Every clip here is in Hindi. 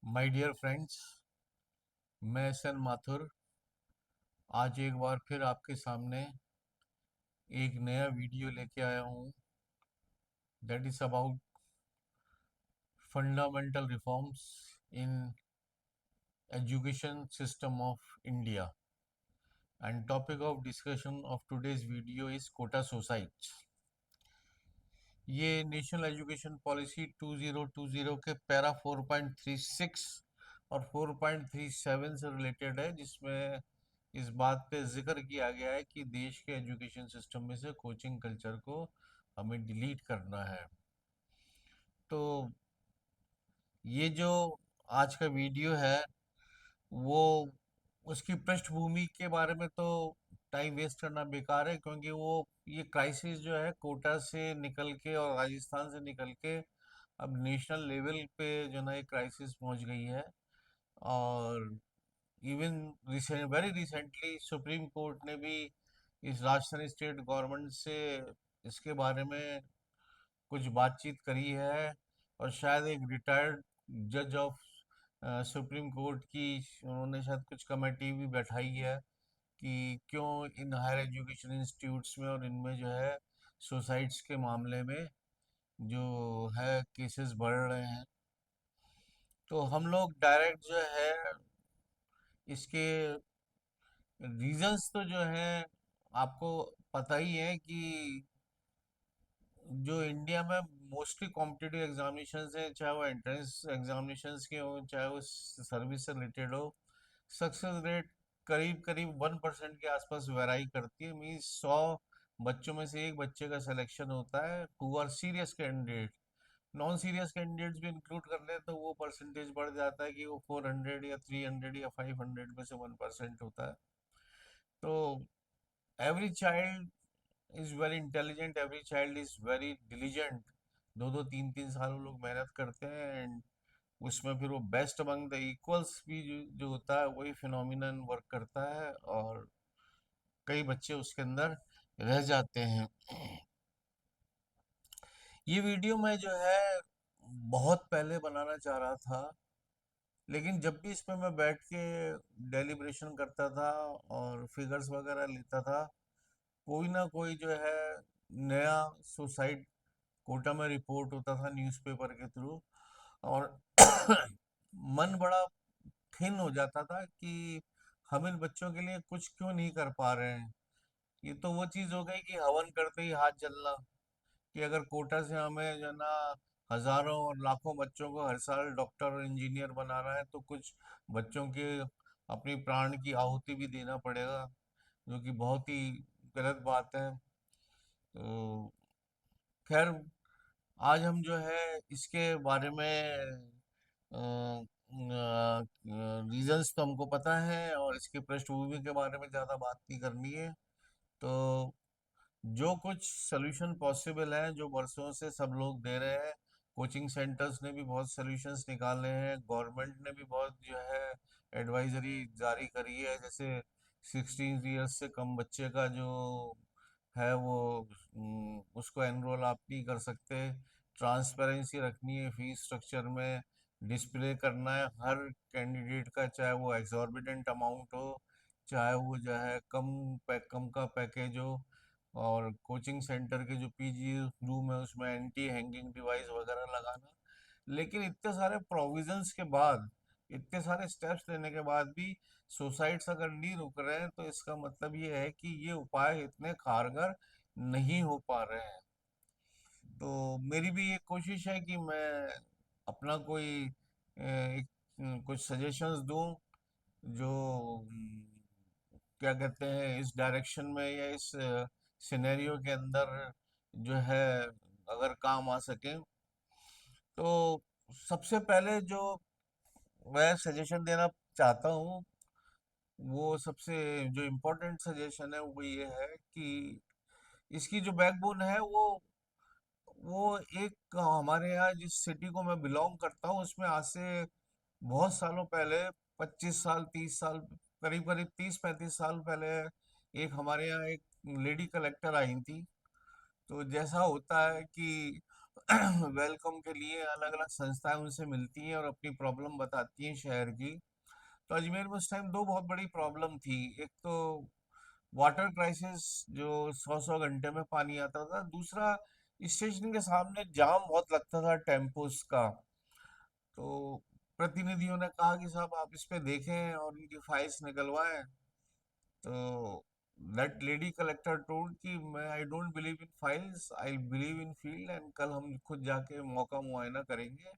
माय डियर फ्रेंड्स, मैं एस.एन. माथुर आज एक बार फिर आपके सामने एक नया वीडियो लेके आया हूँ। That is about fundamental reforms in education system of India and topic of discussion of today's video is Kota suicides. ये नेशनल एजुकेशन पॉलिसी 2020 के पैरा 4.36 और 4.37 से रिलेटेड है, जिसमें इस बात पे जिक्र किया गया है कि देश के एजुकेशन सिस्टम में से कोचिंग कल्चर को हमें डिलीट करना है। तो ये जो आज का वीडियो है वो उसकी पृष्ठभूमि के बारे में तो टाइम वेस्ट करना बेकार है, क्योंकि वो ये क्राइसिस जो है कोटा से निकल के और राजस्थान से निकल के अब नेशनल लेवल पे जो ना ये क्राइसिस पहुंच गई है। और even very recently supreme court ने भी इस राजस्थान स्टेट गवर्नमेंट से इसके बारे में कुछ बातचीत करी है। और शायद एक रिटायर्ड जज ऑफ सुप्रीम कोर्ट की उन्होंने शायद कुछ कमेटी भी बैठाई है कि क्यों इन हायर एजुकेशन इंस्टीट्यूट्स में और इनमें जो है सुसाइड्स के मामले में जो है केसेस बढ़ रहे हैं। तो हम लोग डायरेक्ट जो है इसके रीजंस तो जो है आपको पता ही है कि जो इंडिया में मोस्टली कॉम्पिटिटिव एग्जामिनेशंस हैं, चाहे वो एंट्रेंस एग्जामिनेशंस के हो चाहे वो सर्विस से रिलेटेड हो, सक्सेस रेट करीब करीब 1% के आसपास वेराई करती है। मीन्स 100 बच्चों में से एक बच्चे का सिलेक्शन होता है who are serious candidate. Non serious candidates भी इंक्लूड कर लें तो वो परसेंटेज बढ़ जाता है कि वो 400 या 300 या 500 में से 1% होता है। तो every child is very intelligent, every child is very diligent. दो दो तीन तीन साल वो लोग मेहनत करते हैं एंड उसमें फिर वो बेस्ट अमंग द इक्वल्स भी जो होता है वही फिनोमिनन वर्क करता है, और कई बच्चे उसके अंदर रह जाते हैं। ये वीडियो मैं जो है बहुत पहले बनाना चाह रहा था, लेकिन जब भी इसमें मैं बैठ के डेलिब्रेशन करता था और फिगर्स वगैरह लेता था, कोई ना कोई जो है नया सुसाइड कोटा में रिपोर्ट होता था न्यूज़पेपर के थ्रू। और मन बड़ा खिन्न हो जाता था कि हम इन बच्चों के लिए कुछ क्यों नहीं कर पा रहे हैं। ये तो वो चीज़ हो गई कि हवन करते ही हाथ जलना, कि अगर कोटा से हमें जो है ना हजारों और लाखों बच्चों को हर साल डॉक्टर और इंजीनियर बनाना है तो कुछ बच्चों के अपनी प्राण की आहुति भी देना पड़ेगा, जो कि बहुत ही गलत बात है। तो खैर, आज हम जो है इसके बारे में रीजंस तो हमको पता है और इसकी पृष्ठभूमि के बारे में ज़्यादा बात नहीं करनी है। तो जो कुछ सोल्यूशन पॉसिबल है, जो वर्षों से सब लोग दे रहे हैं, कोचिंग सेंटर्स ने भी बहुत सोल्यूशंस निकाले हैं, गवर्नमेंट ने भी बहुत जो है एडवाइजरी जारी करी है। जैसे 16 ईयर्स से कम बच्चे का जो है वो उसको एनरोल आप नहीं कर सकते। ट्रांसपेरेंसी रखनी है फीस स्ट्रक्चर में, डिस्प्ले करना है हर कैंडिडेट का, चाहे वो एक्सॉर्बिटेंट अमाउंट हो चाहे वो जो है कम का पैकेज हो। और कोचिंग सेंटर के जो पीजी रूम है उसमें एंटी हैंगिंग डिवाइस वगैरह लगाना। लेकिन इतने सारे प्रोविजंस के बाद, इतने सारे स्टेप्स लेने के बाद भी सुसाइड्स अगर नहीं रुक रहे हैं तो इसका मतलब ये है कि ये उपाय इतने कारगर नहीं हो पा रहे हैं। तो मेरी भी ये कोशिश है कि मैं अपना कोई कुछ सजेशंस दूं जो क्या कहते हैं इस डायरेक्शन में या इस सिनेरियो के अंदर जो है अगर काम आ सके। तो सबसे पहले जो मैं सजेशन देना चाहता हूँ, वो सबसे जो इम्पोर्टेंट सजेशन है वो ये है कि इसकी जो बैकबोन है वो एक हमारे यहाँ जिस सिटी को मैं बिलोंग करता हूँ उसमें आज से बहुत सालों पहले, 25 साल 30 साल, करीब करीब 30 35 साल पहले एक हमारे यहाँ एक लेडी कलेक्टर आई थी। तो जैसा होता है कि वेलकम के लिए अलग अलग संस्थाएं उनसे मिलती हैं और अपनी प्रॉब्लम बताती हैं शहर की। तो अजमेर में उस टाइम दो बहुत बड़ी प्रॉब्लम थी। एक तो वाटर क्राइसिस, जो 100 100 घंटे में पानी आता था। दूसरा, स्टेशन के सामने जाम बहुत लगता था टेम्पोस का। तो प्रतिनिधियों ने कहा कि साहब आप इस पे देखें और इनकी फाइल्स निकलवाएं। तो दैट लेडी कलेक्टर टोल्ड कि मैं I don't believe in files, I believe in field, and कल हम खुद जाके मौका मुआयना करेंगे।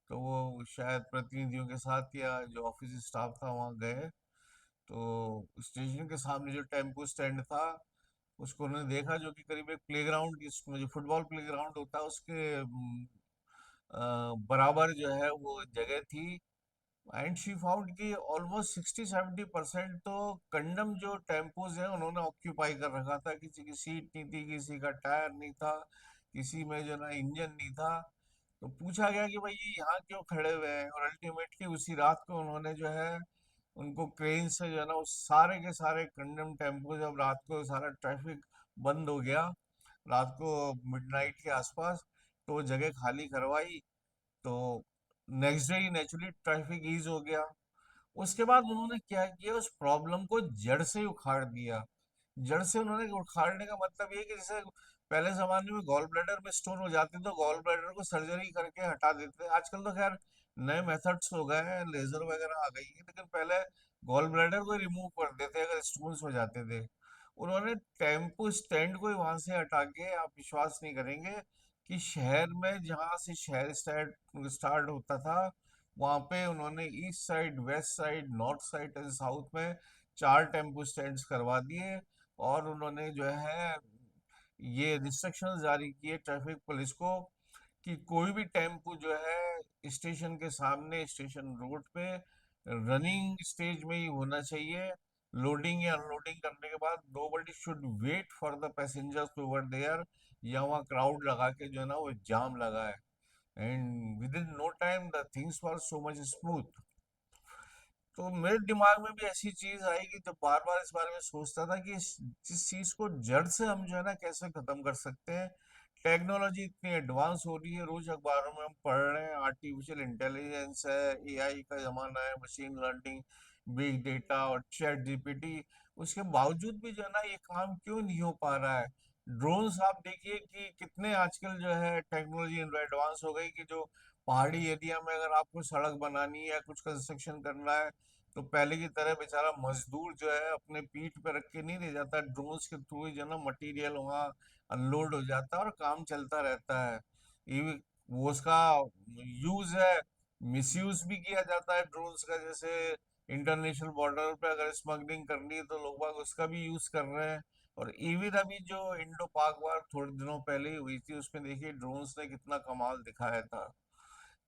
तो वो शायद प्रतिनिधियों के साथ या जो ऑफिस स्टाफ था वहाँ गए। तो स्टेशन के सामने जो टेम्पो स्टैंड था उसको उन्होंने देखा, जो कि करीब एक प्लेग्राउंड, जिसमें जो फुटबॉल प्लेग्राउंड होता है उसके बराबर जो है वो जगह थी। एंड शी फाउंड कि ऑलमोस्ट 60 70% तो कंडम जो टेम्पोज है उन्होंने ऑक्यूपाई कर रखा था। किसी की सीट नहीं थी, किसी का टायर नहीं था, किसी में जो ना इंजन नहीं था। तो पूछा गया कि भाई ये यहाँ क्यों खड़े हुए हैं, और अल्टीमेटली उसी रात को उन्होंने जो है उनको क्रेन से जो है ना उस सारे के सारे कंडम टेम्पो, जब रात को सारा ट्रैफिक बंद हो गया, रात को मिडनाइट के आसपास, तो वो जगह खाली करवाई। तो नेक्स्ट डे ही नेचुरली ट्रैफिक ईज हो गया। उसके बाद उन्होंने क्या किया, उस प्रॉब्लम को जड़ से ही उखाड़ दिया। जड़ से उन्होंने उखाड़ने का मतलब ये कि जैसे पहले जमाने में गॉल ब्लैडर में स्टोन हो जाते तो गॉल ब्लैडर को सर्जरी करके हटा देते। आजकल तो खैर नए मेथड्स हो गए हैं, लेजर वगैरह आ गई है, लेकिन पहले गॉल ब्लैडर को रिमूव कर देते अगर स्टोन्स हो जाते थे। उन्होंने टेम्पो स्टैंड को ही वहां से हटा के, आप विश्वास नहीं करेंगे कि शहर में जहाँ से शहर स्टार्ट स्टार्ट होता था, वहां पे उन्होंने east side, west side, north side and south में 4 टेम्पो स्टैंड्स करवा दिए। और उन्होंने जो है ये रिस्ट्रिक्शंस जारी किए ट्रैफिक पुलिस को कि कोई भी टेम्पो जो है स्टेशन के सामने, स्टेशन रोड पे रनिंग स्टेज में ही होना चाहिए। लोडिंग या अनलोडिंग करने के बाद nobody should wait for the passengers over there, या वहाँ क्राउड लगा के जो है ना वो जाम लगा है। And within no time the things were so much smooth. तो मेरे दिमाग में भी ऐसी चीज आई कि जब बार बार इस बारे में सोचता था कि इस चीज को जड़ से हम जो है ना कैसे खत्म कर सकते हैं। टेक्नोलॉजी इतनी एडवांस हो रही है, रोज अखबारों में हम पढ़ रहे हैं आर्टिफिशियल इंटेलिजेंस है, एआई का जमाना है, मशीन लर्निंग, बिग डेटा और चैट जीपीटी। उसके बावजूद भी जो है ना ये काम क्यों नहीं हो पा रहा है। ड्रोन्स आप देखिए कि कितने आजकल जो है टेक्नोलॉजी एडवांस हो गई कि जो पहाड़ी एरिया में अगर आपको सड़क बनानी है या कुछ कंस्ट्रक्शन करना है, तो पहले की तरह बेचारा मजदूर जो है अपने पीठ पे रख के नहीं ले जाता, ड्रोन्स के थ्रू ही जो है ना मटेरियल वहाँ अनलोड हो जाता है और काम चलता रहता है। ये वो उसका यूज है, मिसयूज भी किया जाता है ड्रोन्स का। जैसे इंटरनेशनल बॉर्डर पे अगर स्मगलिंग करनी है तो लोग बाग उसका भी यूज कर रहे हैं। और इवन अभी जो इंडो पाक वार थोड़े दिनों पहले ही हुई थी, उसमें देखिए ड्रोन्स ने कितना कमाल दिखाया था।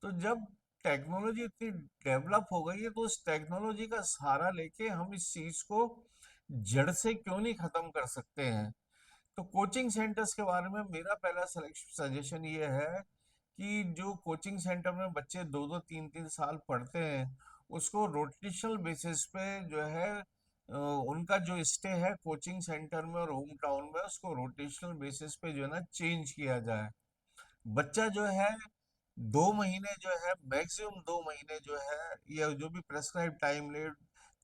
तो जब टेक्नोलॉजी इतनी डेवलप हो गई है तो उस टेक्नोलॉजी का सहारा लेके हम इस चीज को जड़ से क्यों नहीं खत्म कर सकते हैं। तो कोचिंग सेंटर्स के बारे में मेरा पहला सजेशन ये है कि जो कोचिंग सेंटर में बच्चे 2 2 3 3 साल पढ़ते हैं, उसको रोटेशनल बेसिस पे जो है उनका जो स्टे है कोचिंग सेंटर में और होम टाउन में, उसको रोटेशनल बेसिस पे जो है ना चेंज किया जाए। बच्चा जो है 2 महीने जो है, मैक्सिमम 2 महीने जो है, या जो भी प्रेस्क्राइब टाइम ले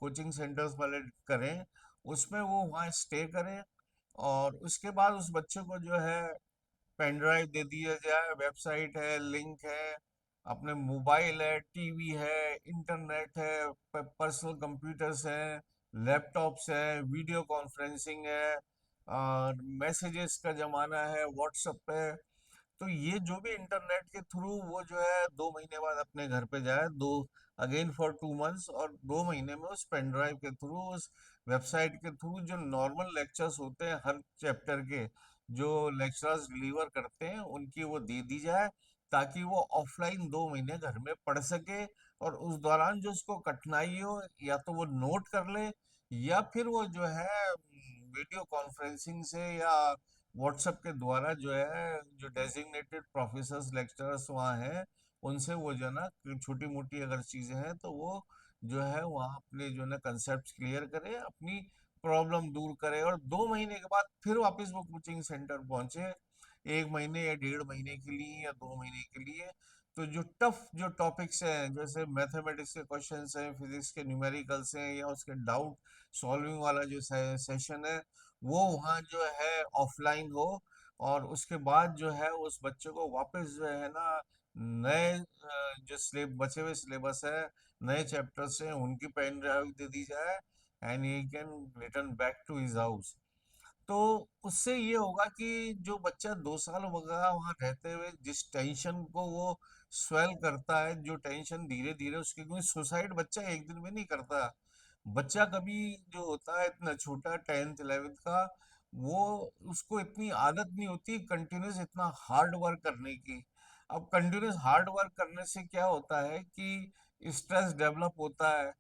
कोचिंग सेंटर्स वाले करें, उसमें वो वहाँ स्टे करें। और उसके बाद उस बच्चे को जो है पेन ड्राइव दे दिया जाए, वेबसाइट है, लिंक है, अपने मोबाइल है, टीवी है, इंटरनेट है, पर्सनल कंप्यूटर्स हैं, लैपटॉप्स हैं, वीडियो कॉन्फ्रेंसिंग है, और मैसेजेस का जमाना है, व्हाट्सएप है। तो ये जो भी इंटरनेट के थ्रू वो जो है 2 महीने बाद अपने घर पे जाए, दो अगेन फॉर 2 मंथ्स, और 2 महीने में उस पेन ड्राइव के थ्रू, उस वेबसाइट के थ्रू जो नॉर्मल लेक्चर्स होते हैं हर चैप्टर के, जो लेक्चरर्स डिलीवर करते हैं उनकी वो दे दी जाए, ताकि वो ऑफलाइन 2 महीने घर में पढ़ सके। और उस दौरान जो उसको कठिनाई हो, या तो वो नोट कर ले, या फिर वो जो है वीडियो कॉन्फ्रेंसिंग से या व्हाट्सएप के द्वारा जो है जो डेजिग्नेटेड प्रोफेसर्स लेक्चरर्स वहाँ हैं उनसे वो जो है ना छोटी मोटी अगर चीजें हैं तो वो जो है वहाँ अपने जो है ना कंसेप्ट क्लियर करे, अपनी प्रॉब्लम दूर करे, और 2 महीने के बाद फिर वापस वो कोचिंग सेंटर पहुंचे। 1 महीने या 1.5 महीने के लिए या 2 महीने के लिए। तो जो टफ जो टॉपिक्स हैं, जैसे मैथमेटिक्स के क्वेश्चंस हैं, फिजिक्स के न्यूमेरिकल्स हैं, या उसके डाउट सॉल्विंग वाला जो सेशन है, वो वहाँ जो है ऑफलाइन हो। और उसके बाद जो है उस बच्चे को वापस जो है ना, नए जो बचे हुए सिलेबस है, नए चैप्टर्स हैं, उनकी पेन ड्राइव दे दी जाए, and he can return back to his house. तो उससे ये होगा कि जो बच्चा 2 साल वगैरह वहां रहते हुए जिस टेंशन को वो स्वेल करता है, जो टेंशन धीरे धीरे उसके, क्योंकि सुसाइड बच्चा एक दिन में नहीं करता। बच्चा कभी जो होता है इतना छोटा 10th 11th का, वो उसको इतनी आदत नहीं होती कंटिन्यूस इतना हार्ड वर्क करने की। अब कंटिन्यूस हार्ड वर्क करने से क्या होता है कि स्ट्रेस डेवलप होता है,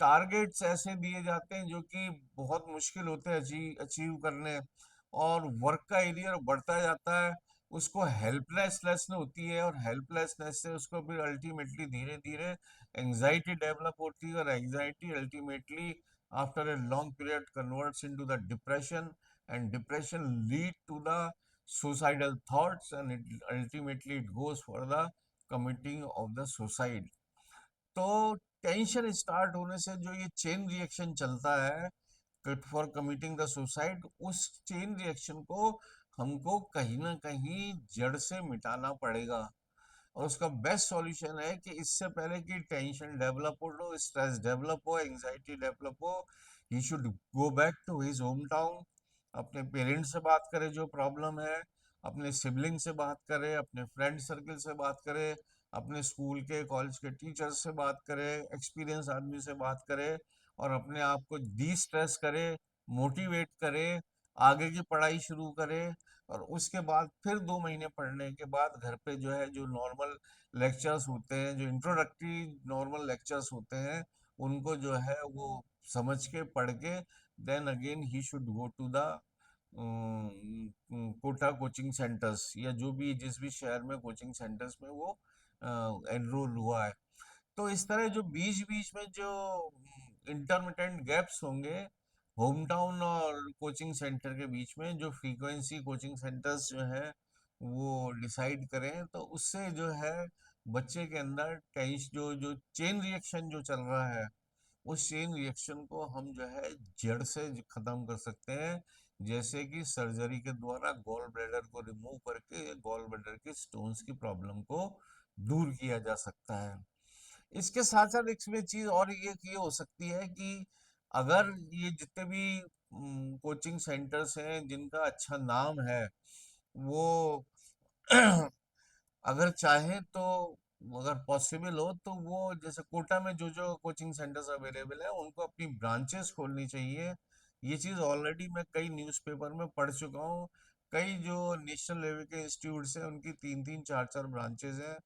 टारगेट्स ऐसे दिए जाते हैं जो कि बहुत मुश्किल होते हैं अचीव करने, और वर्क का एरिया बढ़ता जाता है। उसको हेल्पलेसनेस होती है, और हेल्पलेसनेस से उसको फिर अल्टीमेटली धीरे धीरे एंजाइटी डेवलप होती है, और anxiety ultimately after a long period converts into the depression, and depression lead to the suicidal thoughts, and it ultimately it goes for the committing of the suicide। तो टेंशन स्टार्ट होने से जो ये चेन रिएक्शन चलता है फॉर कमिटिंग द सुसाइड, उस चेन रिएक्शन को हमको कहीं ना कहीं जड़ से मिटाना पड़ेगा। और उसका बेस्ट सॉल्यूशन है कि इससे पहले कि टेंशन डेवलप हो, स्ट्रेस डेवलप हो, एंजाइटी डेवलप हो, he should go back to his home town, अपने पेरेंट्स से बात करे जो प्रॉब्लम है, अपने सिबलिंग से बात करे, अपने फ्रेंड सर्कल से बात करे, अपने स्कूल के कॉलेज के टीचर्स से बात करे, एक्सपीरियंस आदमी से बात करे, और अपने आप को डी स्ट्रेस करे, मोटिवेट करे, आगे की पढ़ाई शुरू करे। और उसके बाद फिर 2 महीने पढ़ने के बाद घर पे जो है जो नॉर्मल लेक्चर्स होते हैं, जो इंट्रोडक्टरी नॉर्मल लेक्चर्स होते हैं, उनको जो है वो समझ के पढ़ के then again he should go to the Kota coaching centres, या जो भी जिस भी शहर में कोचिंग सेंटर्स में वो एनरोल हुआ है। तो इस तरह जो बीच बीच में जो इंटरमिटेंट गैप्स होंगे होम टाउन और कोचिंग सेंटर के बीच में, जो फ्रीक्वेंसी कोचिंग सेंटर्स जो है वो डिसाइड करें, तो उससे जो है बच्चे के अंदर टेंस जो जो चेन रिएक्शन जो चल रहा है, उस चेन रिएक्शन को हम जो है जड़ से खत्म कर सकते हैं। जैसे कि सर्जरी के द्वारा गॉल ब्लैडर को रिमूव करके गॉल ब्लैडर की स्टोन्स की प्रॉब्लम को दूर किया जा सकता है। इसके साथ साथ इसमें चीज और ये हो सकती है कि अगर ये जितने भी कोचिंग सेंटर्स हैं जिनका अच्छा नाम है, वो अगर चाहे तो, अगर पॉसिबल हो तो वो जैसे कोटा में जो जो कोचिंग सेंटर्स अवेलेबल है उनको अपनी ब्रांचेस खोलनी चाहिए। ये चीज़ ऑलरेडी मैं कई न्यूज़पेपर में पढ़ चुका हूँ। कई जो नेशनल लेवल के इंस्टीट्यूट्स हैं उनकी 3 3 4 4 ब्रांचेस हैं।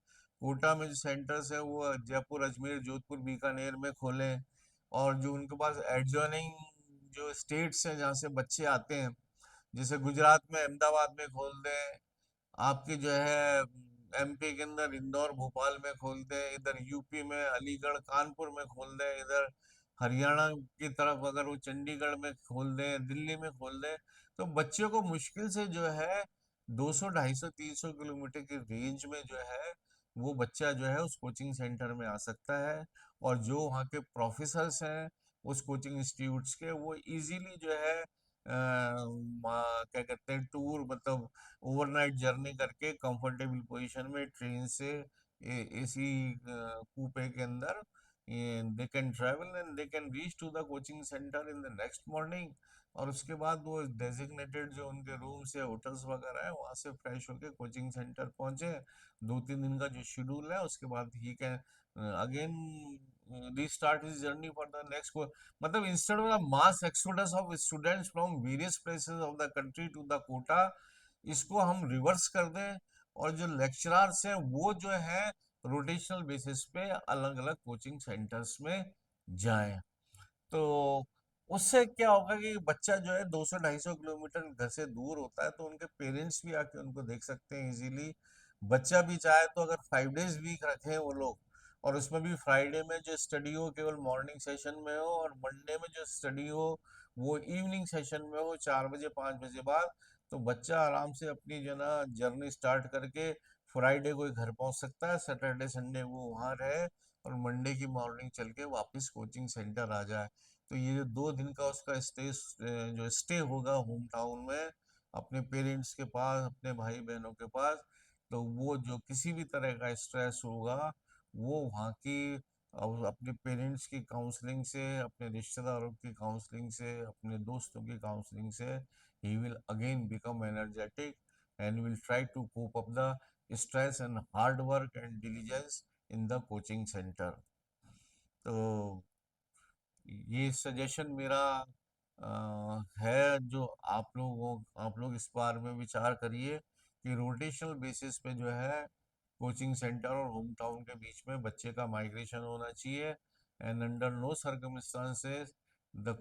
कोटा में जो सेंटर्स है वो जयपुर, अजमेर, जोधपुर, बीकानेर में खोलें। और जो उनके पास एडजॉइनिंग जो स्टेट्स हैं जहाँ से बच्चे आते हैं, जैसे गुजरात में अहमदाबाद में खोल दें, आपके जो है एमपी के अंदर इंदौर, भोपाल में खोल दें, इधर यूपी में अलीगढ़, कानपुर में खोल दें, इधर हरियाणा की तरफ अगर वो चंडीगढ़ में खोल दें, दिल्ली में खोल दें, तो बच्चों को मुश्किल से जो है 200 250 300 किलोमीटर की रेंज में जो है वो बच्चा जो है उस कोचिंग सेंटर में आ सकता है। और जो वहाँ के प्रोफेसर्स हैं उस कोचिंग इंस्टीट्यूट्स के, वो इजीली जो है क्या कहते हैं, टूर मतलब ओवरनाइट जर्नी करके कंफर्टेबल पोजीशन में ट्रेन से एसी कूपे के अंदर they can travel and they can reach to the coaching centre in the next morning. और उसके बाद वो डेजिग्नेटेड जो उनके रूम्स या होटल्स वगैरह है वहाँ से फ्रेश होके कोचिंग सेंटर पहुंचे। 2 3 दिन का जो शेड्यूल है उसके बाद he can again restart his journey for the next. मतलब instead of the mass exodus of students from various places of the country to the Kota, इसको हम रिवर्स कर दें, और जो लेक्चरर्स हैं वो जो है रोटेशनल बेसिस पे अलग अलग कोचिंग सेंटर्स में जाएं। तो उससे क्या होगा कि बच्चा जो है 200 250 किलोमीटर घर से दूर होता है, तो उनके पेरेंट्स भी आके उनको देख सकते हैं इजीली। बच्चा भी चाहे तो अगर 5 डेज वीक रखें वो लोग, और उसमें भी फ्राइडे में जो स्टडी हो केवल मॉर्निंग सेशन में हो, और मंडे में जो स्टडी हो वो इवनिंग सेशन में हो, 4 बजे 5 बजे बाद। तो बच्चा आराम से अपनी जो है ना जर्नी स्टार्ट करके फ्राइडे को ही घर पहुंच सकता है, सैटरडे संडे वो वहाँ रहे और मंडे की मॉर्निंग चल के वापस कोचिंग सेंटर आ जाए। तो ये जो 2 दिन का उसका जो स्टे होगा होम टाउन में अपने पेरेंट्स के पास, अपने भाई बहनों के पास, तो वो जो किसी भी तरह का स्ट्रेस होगा वो वहाँ की और अपने पेरेंट्स की काउंसलिंग से, अपने रिश्तेदारों की काउंसलिंग से, अपने दोस्तों की काउंसलिंग से he will again become energetic and will try to cope up the stress and hard work and diligence in the coaching center. तो ये सजेशन मेरा है, जो आप लोग इस बार में विचार करिए कि रोटेशनल बेसिस पे जो है कोचिंग सेंटर और होम टाउन के बीच में बच्चे का माइग्रेशन होना चाहिए। And under no circumstances the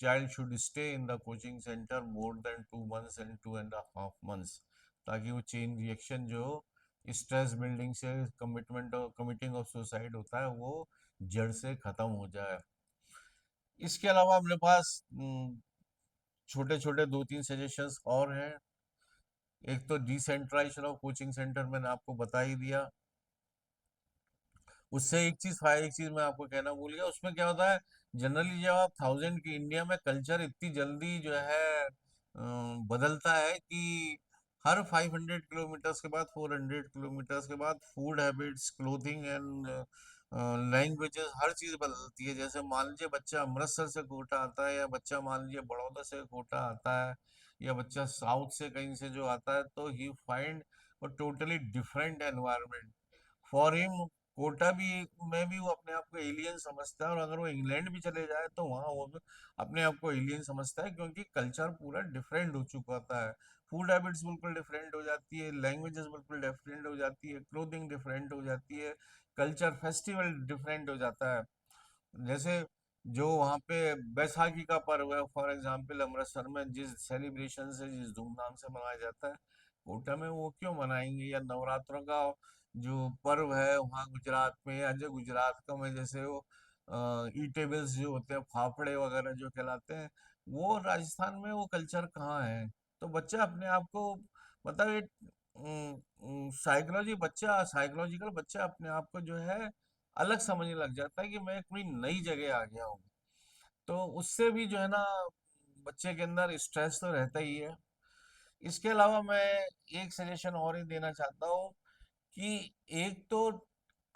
child should stay in the coaching centre more than 2 months and 2.5 months, ताकि वो चेन रिएक्शन जो स्ट्रेस बिल्डिंग से कमिटमेंट और कमिटिंग ऑफ सुसाइड होता है वो जड़ से खत्म हो जाए। इसके अलावा अपने पास छोटे छोटे 2-3 सजेशंस और हैं। एक तो डिसेंट्रलाइजेशन ऑफ कोचिंग सेंटर मैंने आपको बता ही दिया। उससे एक चीज मैं आपको कहना भूल गया, उसमें क्या होता है, जनरली जब आप 1000 की इंडिया में कल्चर इतनी जल्दी जो है बदलता है कि हर 500 किलोमीटर्स के बाद, 400 किलोमीटर्स के बाद food habits, clothing and languages, हर चीज बदलती है। जैसे मान लीजिए बच्चा अमृतसर से कोटा आता है, या बच्चा मान लीजिए बड़ौदा से कोटा आता है, या बच्चा साउथ से कहीं से जो आता है, तो he find totally different environment for him. Kota भी में भी वो अपने आप को एलियन समझता है, और अगर वो इंग्लैंड भी चले जाए तो वहाँ वो भी अपने आप को एलियन समझता है, क्योंकि कल्चर पूरा डिफरेंट हो चुका होता है। फूड हैबिट्स बिल्कुल डिफरेंट हो जाती है, लैंग्वेजेस बिल्कुल डिफरेंट हो जाती है, क्लोथिंग डिफरेंट हो जाती है, कल्चर फेस्टिवल डिफरेंट हो जाता है। जैसे जो वहाँ पे बैसाखी का पर्व है फॉर एग्जाम्पल, अमृतसर में जिस सेलिब्रेशन से, जिस धूमधाम से मनाया जाता है, कोटा में वो क्यों मनाएंगे? या नवरात्रों का जो पर्व है वहाँ गुजरात में, या जो गुजरात का में जैसे वो ईटेबल्स जो होते हैं, फाफड़े वगैरह जो कहलाते हैं, वो राजस्थान में वो कल्चर कहाँ है? तो बच्चा अपने आप को, मतलब ये साइकोलॉजिकल बच्चा अपने आप को जो है अलग समझने लग जाता है कि मैं कोई नई जगह आ गया हूँ। तो उससे भी जो है ना बच्चे के अंदर स्ट्रेस तो रहता ही है। इसके अलावा मैं एक सजेशन और ही देना चाहता हूँ कि एक तो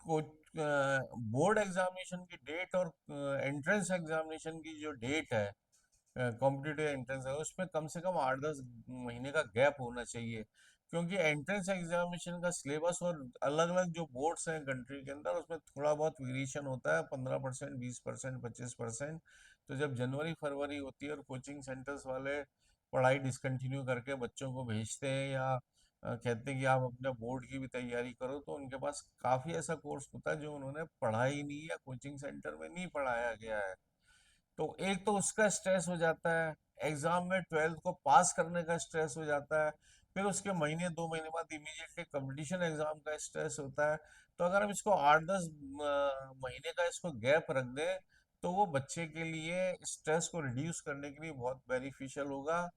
बोर्ड एग्जामिनेशन की डेट और एंट्रेंस एग्जामिनेशन की जो डेट है, कॉम्पिटिटिव एंट्रेंस है, उसमें कम से कम 8-10 महीने का गैप होना चाहिए। क्योंकि एंट्रेंस एग्जामिनेशन का सिलेबस और अलग अलग जो बोर्ड्स हैं कंट्री के अंदर, उसमें थोड़ा बहुत वेरिएशन होता है, 15%, 20%, 25%। तो जब जनवरी फरवरी होती है और कोचिंग सेंटर्स वाले पढ़ाई डिसकंटिन्यू करके बच्चों को भेजते हैं, या कहते हैं कि आप अपने बोर्ड की भी तैयारी करो, तो उनके पास काफ़ी ऐसा कोर्स होता है जो उन्होंने पढ़ा ही नहीं, या कोचिंग सेंटर में नहीं पढ़ाया गया है। तो एक तो उसका स्ट्रेस हो जाता है, एग्जाम में 12th को पास करने का स्ट्रेस हो जाता है, फिर उसके महीने 2 महीने बाद इमीडिएटली कंपटीशन एग्जाम का स्ट्रेस होता है। तो अगर हम इसको 8-10 महीने का इसको गैप रख दें, तो वो बच्चे के लिए स्ट्रेस को रिड्यूस करने के लिए बहुत बेनिफिशियल होगा।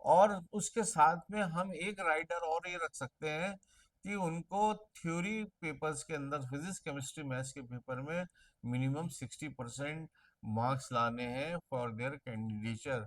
और उसके साथ में हम एक राइटर और ये रख सकते हैं कि उनको थ्योरी पेपर्स के अंदर, फिजिक्स केमिस्ट्री मैथ्स के पेपर में मिनिमम 60% मार्क्स लाने हैं फॉर देयर कैंडिडेचर।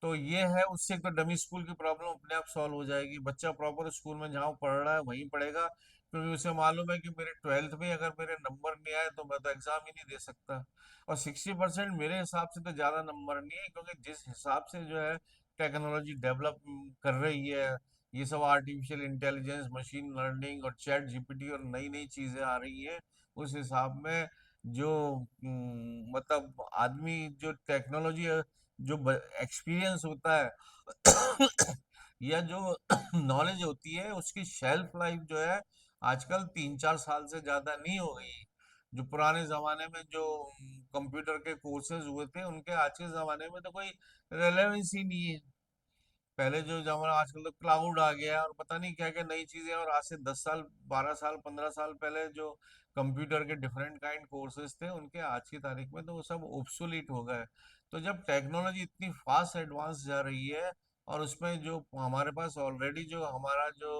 तो ये है, उससे एक तो डमी स्कूल की प्रॉब्लम अपने आप सॉल्व हो जाएगी। बच्चा प्रॉपर स्कूल में जहाँ पढ़ रहा है वहीं पढ़ेगा, क्योंकि उसे मालूम है कि मेरे 12th में अगर मेरे नंबर नहीं आए तो मैं तो एग्जाम ही नहीं दे सकता। और 60% मेरे हिसाब से तो ज़्यादा नंबर नहीं है, क्योंकि जिस हिसाब से जो है टेक्नोलॉजी डेवलप कर रही है, ये सब आर्टिफिशियल इंटेलिजेंस, मशीन लर्निंग और चैट जीपीटी और नई नई चीज़ें आ रही हैं, उस हिसाब में जो मतलब आदमी जो टेक्नोलॉजी, जो एक्सपीरियंस होता है या जो नॉलेज होती है, उसकी शेल्फ लाइफ जो है आजकल 3-4 साल से ज्यादा नहीं हो गई। जो पुराने जमाने में जो कंप्यूटर के कोर्सेज हुए थे, उनके आज के जमाने में तो कोई रेलेवेंस ही नहीं है। पहले जो जमाना, आजकल तो क्लाउड आ गया है और पता नहीं क्या क्या नई चीजें, और आज से 10 साल, 12 साल, 15 साल पहले जो कंप्यूटर के डिफरेंट काइंड कोर्सेज थे, उनके आज की तारीख में तो वो सब ओब्सोलीट हो गए। तो जब टेक्नोलॉजी इतनी फास्ट एडवांस जा रही है और उसमें जो हमारे पास ऑलरेडी जो हमारा जो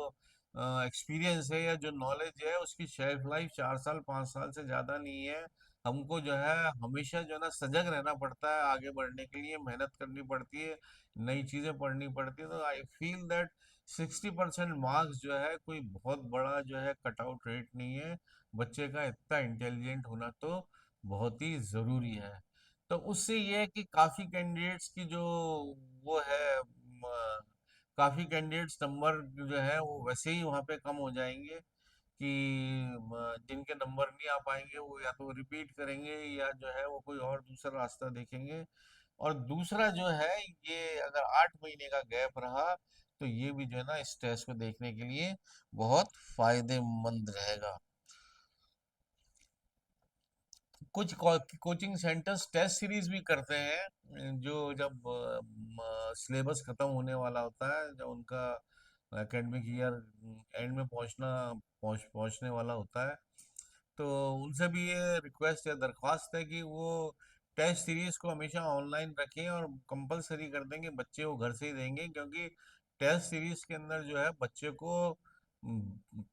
एक्सपीरियंस है या जो नॉलेज है, उसकी शेल्फ लाइफ 4 साल 5 साल से ज़्यादा नहीं है। हमको जो है हमेशा जो है ना सजग रहना पड़ता है, आगे बढ़ने के लिए मेहनत करनी पड़ती है, नई चीज़ें पढ़नी पड़ती है। तो आई फील दैट 60% मार्क्स जो है कोई बहुत बड़ा जो है कट आउट रेट नहीं है। बच्चे का इतना इंटेलिजेंट होना तो बहुत ही ज़रूरी है। तो उससे ये है कि काफ़ी कैंडिडेट्स की जो वो है काफ़ी कैंडिडेट्स नंबर जो है वो वैसे ही वहाँ पे कम हो जाएंगे कि जिनके नंबर नहीं आ पाएंगे वो या तो रिपीट करेंगे या जो है वो कोई और दूसरा रास्ता देखेंगे। और दूसरा जो है, ये अगर 8 महीने का गैप रहा तो ये भी जो है ना इस टेस्ट को देखने के लिए बहुत फायदेमंद रहेगा। कुछ कोचिंग सेंटर्स टेस्ट सीरीज भी करते हैं, जो जब सिलेबस खत्म होने वाला होता है, जब उनका एकेडमिक ईयर एंड में पहुंचने वाला होता है, तो उनसे भी ये रिक्वेस्ट या दरख्वास्त है कि वो टेस्ट सीरीज को हमेशा ऑनलाइन रखें और कंपलसरी कर देंगे बच्चे वो घर से ही देंगे, क्योंकि टेस्ट सीरीज के अंदर जो है बच्चे को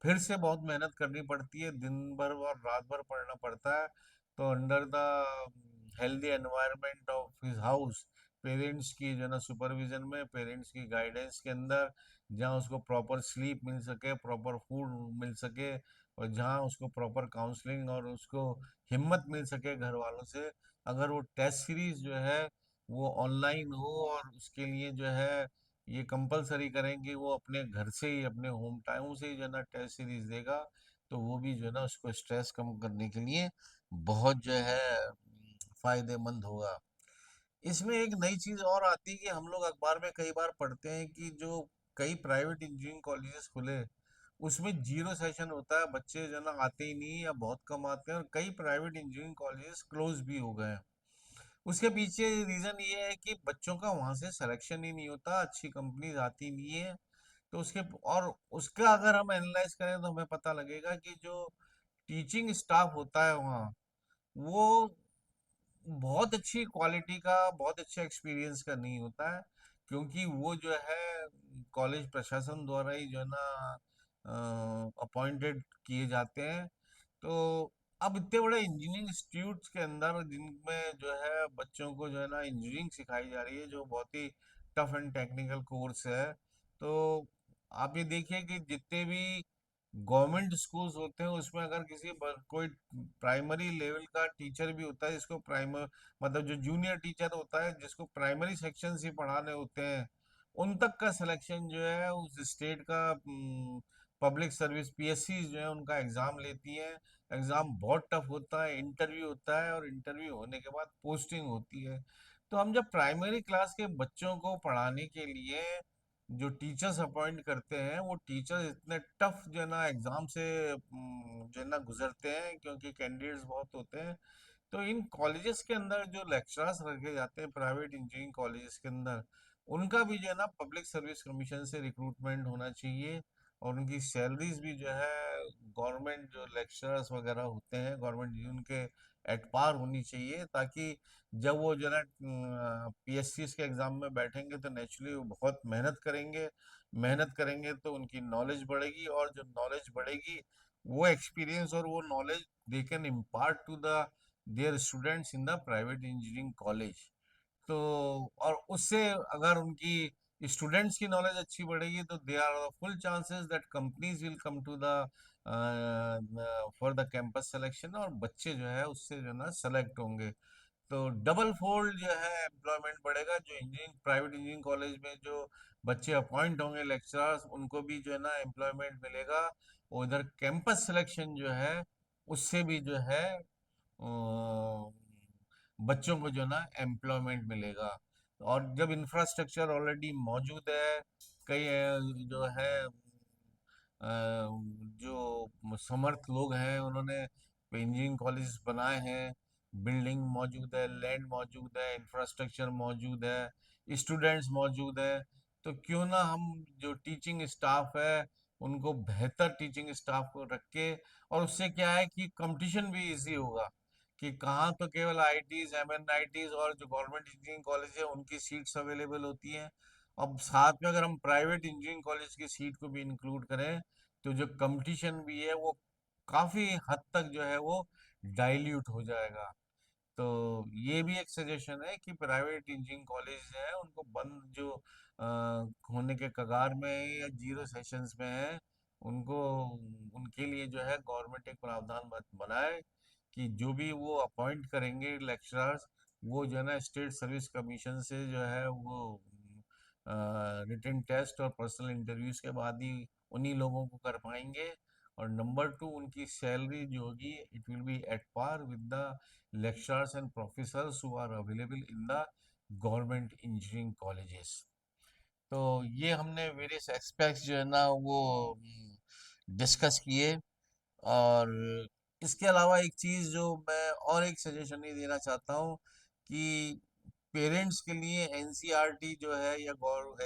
फिर से बहुत मेहनत करनी पड़ती है, दिन भर और रात भर पढ़ना पड़ता है। तो under the healthy environment of his house, parents की जो है ना सुपरविजन में, पेरेंट्स की गाइडेंस के अंदर, जहाँ उसको प्रॉपर स्लीप मिल सके, प्रॉपर फूड मिल सके, और जहाँ उसको प्रॉपर काउंसलिंग और उसको हिम्मत मिल सके घर वालों से, अगर वो टेस्ट सीरीज जो है वो ऑनलाइन हो और उसके लिए जो है ये कंपलसरी करें कि वो अपने घर से ही, अपने होम टाउन से ही जो है ना टेस्ट सीरीज देगा, तो वो भी जो है ना उसको स्ट्रेस कम करने के लिए बहुत जो है फायदेमंद होगा। इसमें एक नई चीज और आती है कि हम लोग अखबार में कई बार पढ़ते हैं कि जो कई प्राइवेट इंजीनियरिंग कॉलेजेस खुले, उसमें जीरो सेशन होता है, बच्चे जो है ना आते ही नहीं या बहुत कम आते हैं, और कई प्राइवेट इंजीनियरिंग कॉलेजेस क्लोज भी हो गए हैं। उसके पीछे रीजन ये है कि बच्चों का वहां से सिलेक्शन ही नहीं होता, अच्छी कंपनीज आती नहीं है। तो उसके और उसका अगर हम एनालाइज करें तो हमें पता लगेगा कि जो टीचिंग स्टाफ होता है वहाँ, वो बहुत अच्छी क्वालिटी का, बहुत अच्छा एक्सपीरियंस का नहीं होता है, क्योंकि वो जो है कॉलेज प्रशासन द्वारा ही जो है ना अपॉइंटेड किए जाते हैं। तो अब इतने बड़े इंजीनियरिंग इंस्टीट्यूट्स के अंदर जिनमें जो है बच्चों को जो है ना इंजीनियरिंग सिखाई जा रही है, जो बहुत ही टफ एंड टेक्निकल कोर्स है, तो आप ये देखिए कि जितने भी गवर्नमेंट स्कूल्स होते हैं उसमें अगर कोई प्राइमरी लेवल का टीचर भी होता है, जिसको प्राइमर मतलब जो जूनियर टीचर होता है जिसको प्राइमरी सेक्शन ही पढ़ाने होते हैं, उन तक का सिलेक्शन जो है उस स्टेट का पब्लिक सर्विस पीएससी जो है उनका एग्जाम लेती है। एग्जाम बहुत टफ होता है, इंटरव्यू होता है, और इंटरव्यू होने के बाद पोस्टिंग होती है। तो हम जब प्राइमरी क्लास के बच्चों को पढ़ाने के लिए जो टीचर्स अपॉइंट करते हैं, वो टीचर्स इतने टफ जो है ना एग्जाम से जो है ना गुजरते हैं, क्योंकि कैंडिडेट्स बहुत होते हैं। तो इन कॉलेजेस के अंदर जो लेक्चरर्स रखे जाते हैं प्राइवेट इंजीनियरिंग कॉलेजेस के अंदर, उनका भी जो है ना पब्लिक सर्विस कमीशन से रिक्रूटमेंट होना चाहिए, और उनकी सैलरीज भी जो है गवर्नमेंट जो लेक्चरर्स वगैरह होते हैं गवर्नमेंट उनके एट पार होनी चाहिए, ताकि जब वो जो है ना पीएससी के एग्जाम में बैठेंगे तो नेचुरली वो बहुत मेहनत करेंगे। मेहनत करेंगे तो उनकी नॉलेज बढ़ेगी, और जो नॉलेज बढ़ेगी वो एक्सपीरियंस और वो knowledge they can impart to the their students in the private engineering college. तो और उससे अगर उनकी स्टूडेंट्स की नॉलेज अच्छी बढ़ेगी तो they are full chances that companies will come to the for the campus selection, और बच्चे जो है उससे जो है ना सेलेक्ट होंगे। तो डबल फोल्ड जो है एम्प्लॉयमेंट बढ़ेगा, जो इंजीनियरिंग प्राइवेट इंजीनियरिंग कॉलेज में जो बच्चे अपॉइंट होंगे लेक्चरर्स, उनको भी जो है ना एम्प्लॉयमेंट मिलेगा, और उधर कैंपस सिलेक्शन जो है उससे भी जो है बच्चों को जो ना एम्प्लॉयमेंट मिलेगा। और जब इंफ्रास्ट्रक्चर ऑलरेडी मौजूद है, कई जो है जो समर्थ लोग हैं उन्होंने इंजीनियरिंग कॉलेज बनाए हैं, बिल्डिंग मौजूद है, लैंड मौजूद है, इंफ्रास्ट्रक्चर मौजूद है, स्टूडेंट्स मौजूद है, तो क्यों ना हम जो टीचिंग स्टाफ है उनको बेहतर टीचिंग स्टाफ को रख के, और उससे क्या है कि कंपटीशन भी इजी होगा, कि कहाँ तो केवल आईटीज एमएनआईटीज और जो गवर्नमेंट इंजीनियरिंग कॉलेज है उनकी सीट्स अवेलेबल होती हैं, अब साथ में अगर हम प्राइवेट इंजीनियरिंग कॉलेज की सीट को भी इंक्लूड करें, तो जो कंपटीशन भी है वो काफी हद तक जो है वो डाइल्यूट हो जाएगा। तो ये भी एक सजेशन है कि प्राइवेट इंजीनियरिंग कॉलेज है उनको बंद जो अ, होने के कगार में है या जीरो सेशंस में है, उनको उनके लिए जो है गवर्नमेंट एक प्रावधान बनाए कि जो भी वो अपॉइंट करेंगे लेक्चरर्स, वो जो है ना स्टेट सर्विस कमीशन से जो है वो रिटन टेस्ट और पर्सनल इंटरव्यूज के बाद ही उन्हीं लोगों को कर पाएंगे। और नंबर टू, उनकी सैलरी जो होगी it will be at par with the lecturers and professors who are available in the government engineering colleges. तो ये हमने वेरियस एस्पेक्ट्स जो है ना वो डिस्कस किए। और इसके अलावा एक चीज़ जो मैं और एक सजेशन ही देना चाहता हूँ कि पेरेंट्स के लिए एनसीईआरटी जो है या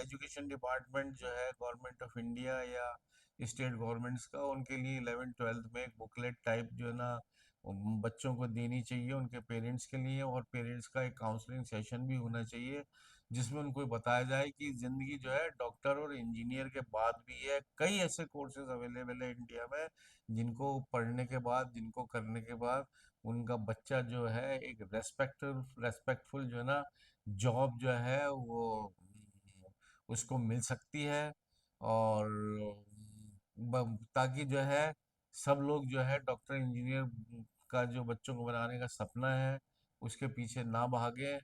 एजुकेशन डिपार्टमेंट जो है गवर्नमेंट ऑफ इंडिया या स्टेट गवर्नमेंट्स का, उनके लिए 11th 12th में एक बुकलेट टाइप जो है ना बच्चों को देनी चाहिए उनके पेरेंट्स के लिए। और पेरेंट्स का एक काउंसलिंग सेशन भी होना चाहिए जिसमें उनको बताया जाए कि ज़िंदगी जो है डॉक्टर और इंजीनियर के बाद भी है। कई ऐसे कोर्सेज अवेलेबल है इंडिया में जिनको पढ़ने के बाद, जिनको करने के बाद उनका बच्चा जो है एक रेस्पेक्टफुल जो है ना जॉब जो है वो उसको मिल सकती है। और ताकि जो है सब लोग जो है डॉक्टर इंजीनियर का जो बच्चों को बनाने का सपना है उसके पीछे ना भागे।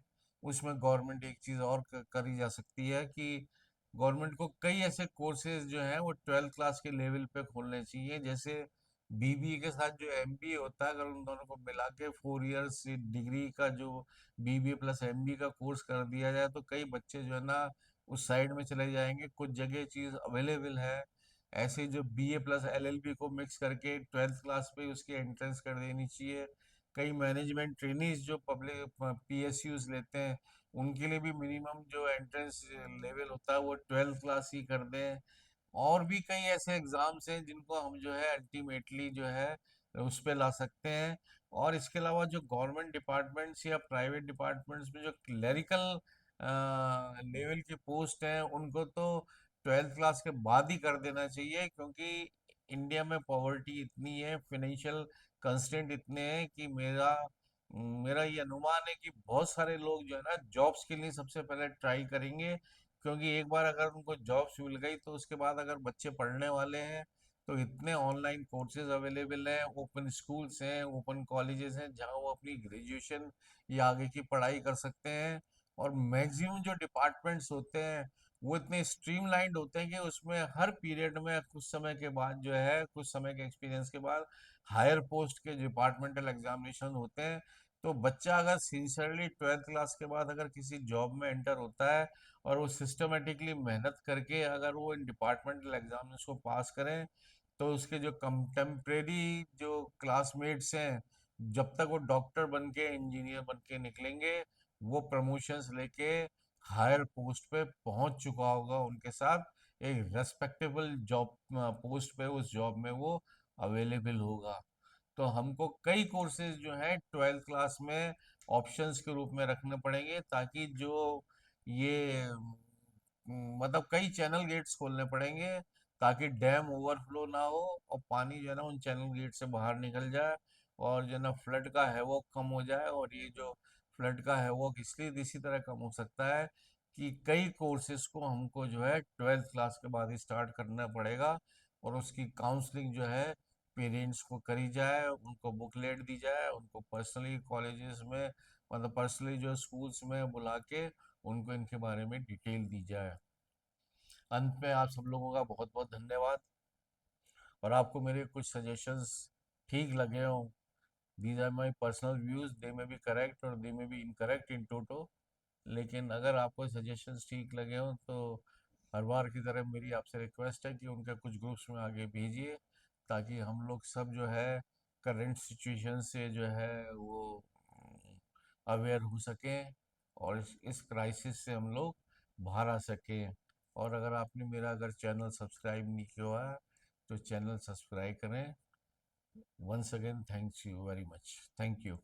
उसमें गवर्नमेंट एक चीज़ और करी जा सकती है कि गवर्नमेंट को कई ऐसे कोर्सेज जो हैं वो 12th क्लास के लेवल पे खोलने चाहिए। जैसे बीबीए के साथ जो एमबीए होता है, अगर उन दोनों को मिला के 4 इयर्स डिग्री का जो बीबीए प्लस एमबीए का कोर्स कर दिया जाए तो कई बच्चे जो है ना उस साइड में चले जाएंगे। कुछ जगह चीज़ अवेलेबल है ऐसे जो बीए प्लस एलएलबी को मिक्स करके 12th क्लास पे उसकी एंट्रेंस कर देनी चाहिए। कई मैनेजमेंट ट्रेनीज जो पब्लिक पीएसयूज लेते हैं उनके लिए भी मिनिमम जो एंट्रेंस लेवल होता है वो 12th क्लास ही कर दें। और भी कई ऐसे एग्जाम्स हैं जिनको हम जो है अल्टीमेटली जो है उस पे ला सकते हैं। और इसके अलावा जो गवर्नमेंट डिपार्टमेंट्स या प्राइवेट डिपार्टमेंट्स में जो क्लरिकल लेवल की पोस्ट हैं उनको तो 12th क्लास के बाद ही कर देना चाहिए, क्योंकि इंडिया में पॉवर्टी इतनी है, फाइनेंशियल कंस्ट्रेंट इतने हैं कि मेरा ये अनुमान है कि बहुत सारे लोग जो है ना जॉब्स के लिए सबसे पहले ट्राई करेंगे। क्योंकि एक बार अगर उनको जॉब्स मिल गई तो उसके बाद अगर बच्चे पढ़ने वाले हैं तो इतने ऑनलाइन कोर्सेज अवेलेबल हैं, ओपन स्कूल्स हैं, ओपन कॉलेजेस हैं जहां वो अपनी ग्रेजुएशन या आगे की पढ़ाई कर सकते हैं। और मैक्सिमम जो डिपार्टमेंट्स होते हैं वो इतने स्ट्रीमलाइंड होते हैं कि उसमें हर पीरियड में कुछ समय के बाद जो है कुछ समय के एक्सपीरियंस के बाद हायर पोस्ट के डिपार्टमेंटल एग्जामिनेशन होते हैं। तो बच्चा अगर सिंसियरली 12th क्लास के बाद अगर किसी जॉब में एंटर होता है और वो सिस्टमेटिकली मेहनत करके अगर वो इन डिपार्टमेंटल एग्जाम्स को पास करें तो उसके जो कंटेम्प्रेरी जो क्लासमेट्स हैं, जब तक वो डॉक्टर बन के इंजीनियर बन के निकलेंगे वो प्रमोशंस लेके हायर पोस्ट पे पहुंच चुका होगा उनके साथ एक रेस्पेक्टेबल जॉब पोस्ट पे, उस जॉब में वो अवेलेबल होगा। तो हमको कई कोर्सेज जो हैं 12th क्लास में ऑप्शंस के रूप में रखने पड़ेंगे ताकि जो ये मतलब कई चैनल गेट्स खोलने पड़ेंगे ताकि डैम ओवरफ्लो ना हो और पानी जो है ना उन चैनल गेट से बाहर निकल जाए और जो है ना फ्लड का हैवॉक कम हो जाए। और ये जो फ्लड का हैवॉक इसलिए इसी तरह कम हो सकता है कि कई कोर्सेज को हमको जो है 12th क्लास के बाद ही स्टार्ट करना पड़ेगा। और उसकी काउंसलिंग जो है पेरेंट्स को करी जाए, उनको बुकलेट दी जाए, उनको पर्सनली कॉलेजेस में मतलब पर्सनली जो स्कूल्स में बुला के उनको इनके बारे में डिटेल दी जाए। अंत में आप सब लोगों का बहुत बहुत धन्यवाद। और आपको मेरे कुछ सजेशंस ठीक लगे हों, these are my personal views, they may be correct और दे में बी इनकरेक्ट इन टोटो। लेकिन अगर आपको सजेशंस ठीक लगे हों तो हर बार की तरह मेरी आपसे रिक्वेस्ट है कि उनके कुछ ग्रुप्स में आगे भेजिए ताकि हम लोग सब जो है करंट सिचुएशन से जो है वो अवेयर हो सकें और इस क्राइसिस से हम लोग बाहर आ सकें। और अगर आपने मेरा अगर चैनल सब्सक्राइब नहीं किया है तो चैनल सब्सक्राइब करें। Once again thanks you very much, thank you.